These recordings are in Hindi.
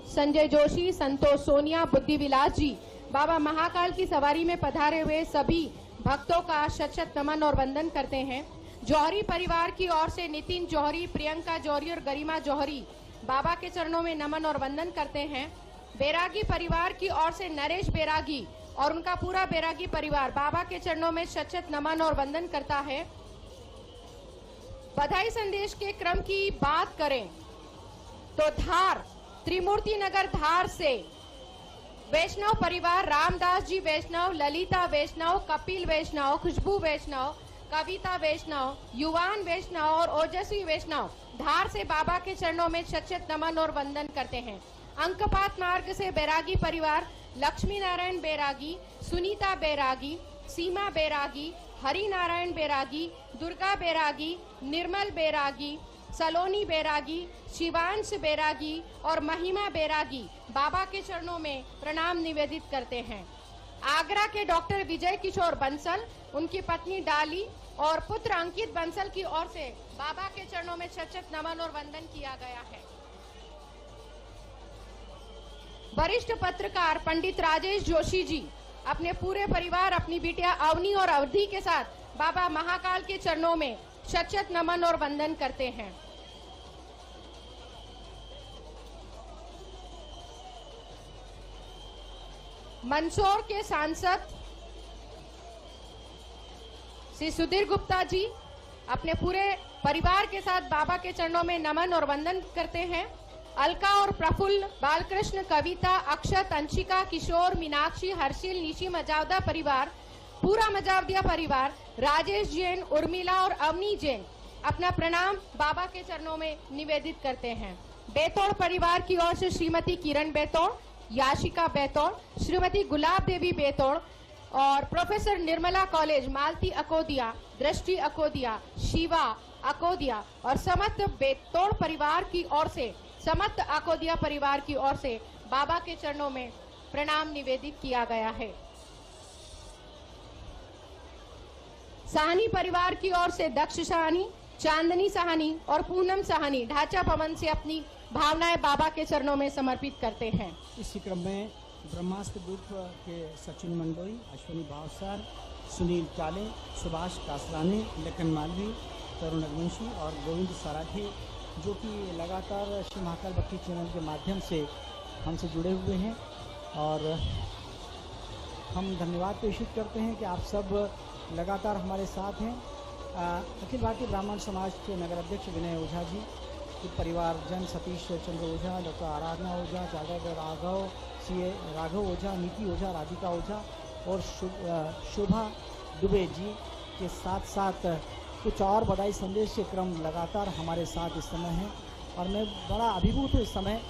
संजय जोशी, संतोष सोनिया, बुद्धि विलास जी बाबा महाकाल की सवारी में पधारे हुए सभी भक्तों का शत शत नमन और वंदन करते हैं। जौहरी परिवार की ओर से नितिन जौहरी, प्रियंका जौहरी और गरिमा जौहरी बाबा के चरणों में नमन और वंदन करते हैं। बैरागी परिवार की ओर से नरेश बैरागी और उनका पूरा बैरागी परिवार बाबा के चरणों में शत शत नमन और वंदन करता है। बधाई संदेश के क्रम की बात करें तो धार, त्रिमूर्ति नगर धार से वैष्णव परिवार रामदास जी वैष्णव, ललिता वैष्णव, कपिल वैष्णव, खुशबू वैष्णव, कविता वैष्णव, युवान वैष्णव और ओजस्वी वैष्णव धार से बाबा के चरणों में शत शत नमन और वंदन करते हैं। अंकपात मार्ग से बैरागी परिवार लक्ष्मी नारायण बैरागी, सुनीता बैरागी, सीमा बैरागी, हरि नारायण बैरागी, दुर्गा बैरागी, निर्मल बैरागी, सलोनी बैरागी, शिवांश बैरागी और महिमा बैरागी बाबा के चरणों में प्रणाम निवेदित करते हैं। आगरा के डॉक्टर विजय किशोर बंसल, उनकी पत्नी डाली और पुत्र अंकित बंसल की ओर से बाबा के चरणों में शत शत नमन और वंदन किया गया है। वरिष्ठ पत्रकार पंडित राजेश जोशी जी अपने पूरे परिवार, अपनी बिटिया अवनी और अवधि के साथ बाबा महाकाल के चरणों में शत शत नमन और वंदन करते हैं। मंदसौर के सांसद श्री सुधीर गुप्ता जी अपने पूरे परिवार के साथ बाबा के चरणों में नमन और वंदन करते हैं। अलका और प्रफुल्ल, बालकृष्ण, कविता, अक्षत, अंशिका, किशोर, मीनाक्षी, हर्षिल, निशी मजावदा परिवार, पूरा मजावदिया परिवार, राजेश जैन, उर्मिला और अवनी जैन अपना प्रणाम बाबा के चरणों में निवेदित करते हैं। बेतौड़ परिवार की ओर से श्रीमती किरण बेतौड़, याशिका बेतौड़, श्रीमती गुलाब देवी बेतौड़ और प्रोफेसर निर्मला कॉलेज मालती अकोदिया, दृष्टि अकोदिया, शिवा अकोदिया और समस्त बेतौड़ परिवार की ओर से, समस्त अकोदिया परिवार की ओर से बाबा के चरणों में प्रणाम निवेदित किया गया है। साहनी परिवार की ओर से दक्ष साहनी, चांदनी साहनी और पूनम साहनी ढांचा भवन से अपनी भावनाएं बाबा के चरणों में समर्पित करते हैं। इसी क्रम में ब्रह्मास्त्र ग्रुप के सचिन मंडोई, अश्विनी भावसार, सुनील चाले, सुभाष कासरानी, लखन मालवी, तरुण अग्निवंशी और गोविंद सराठी जो कि लगातार श्री महाकाल भक्ति चैनल के माध्यम से हमसे जुड़े हुए हैं और हम धन्यवाद प्रेषित करते हैं कि आप सब लगातार हमारे साथ हैं। अखिल भारतीय ब्राह्मण समाज के नगर अध्यक्ष विनय ओझा जी के परिवार जन, सतीश चंद्र ओझा, डॉक्टर आराधना ओझा, चाचा राघव, सीए राघव ओझा, नीति ओझा, राधिका ओझा और शोभा दुबे जी के साथ साथ कुछ और बधाई संदेश के क्रम लगातार हमारे साथ इस समय हैं और मैं बड़ा अभिभूत हूँ इस समय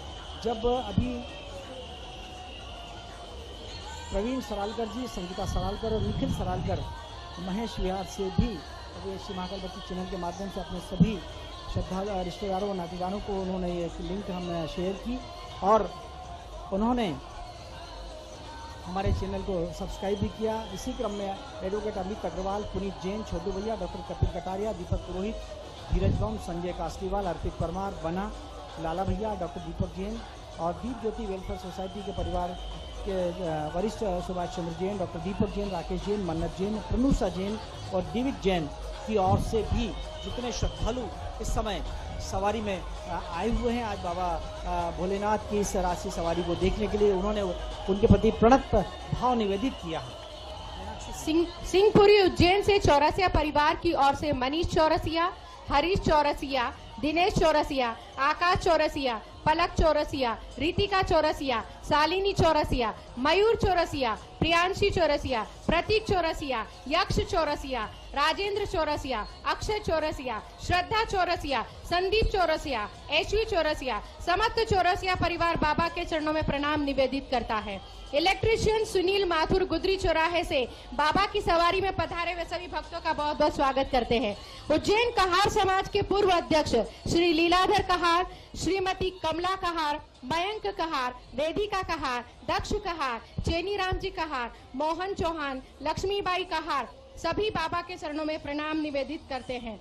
जब अभी प्रवीण सरालकर जी, संगीता सरालकर और निखिल सरालकर महेश विहार से भी अभी श्री महाकाल भक्ति चैनल के माध्यम से अपने सभी श्रद्धा रिश्तेदारों और नातेदारों को उन्होंने एक लिंक हम शेयर की और उन्होंने हमारे चैनल को सब्सक्राइब भी किया। इसी क्रम में एडवोकेट अमित अग्रवाल, पुनीत जैन, छोटू भैया, डॉक्टर कपिल कटारिया, दीपक पुरोहित, धीरज बम, संजय कासलीवाल, अर्पित परमार, बना, लाला भैया, डॉक्टर दीपक जैन और दीप ज्योति वेलफेयर सोसाइटी के परिवार के वरिष्ठ सुभाष चंद्र जैन, डॉक्टर दीपक जैन, राकेश जैन, मन्नत जैन, प्रनूषा जैन और दिविज जैन की ओर से भी जितने श्रद्धालु इस समय सवारी में आए हुए हैं आज बाबा भोलेनाथ की इस राशि सवारी को देखने के लिए, उन्होंने उनके प्रति प्रणत भाव निवेदित किया है। सिंहपुरी उज्जैन से चौरसिया परिवार की ओर से मनीष चौरसिया, हरीश चौरसिया, दिनेश चौरसिया, आकाश चौरसिया, पलक चौरसिया, रितिका चौरसिया, शालिनी चौरसिया, मयूर चौरसिया, प्रियांशी चौरसिया, प्रतीक चौरसिया, यक्ष चौरसिया, राजेंद्र चौरसिया, अक्षय चौरसिया, श्रद्धा चौरसिया, संदीप चौरसिया, ऐश्वी चौरसिया, समस्त चौरसिया परिवार बाबा के चरणों में प्रणाम निवेदित करता है। इलेक्ट्रीशियन सुनील माथुर गुदरी चौराहे से बाबा की सवारी में पधारे हुए सभी भक्तों का बहुत बहुत स्वागत करते हैं। उज्जैन कहार समाज के पूर्व अध्यक्ष श्री लीलाधर कहार, श्रीमती कमला कहार, मयंक कहार, वेदिका कहार, दक्ष कहार, चेनीराम जी कहार, मोहन चौहान, लक्ष्मीबाई कहार सभी बाबा के चरणों में प्रणाम निवेदित करते हैं।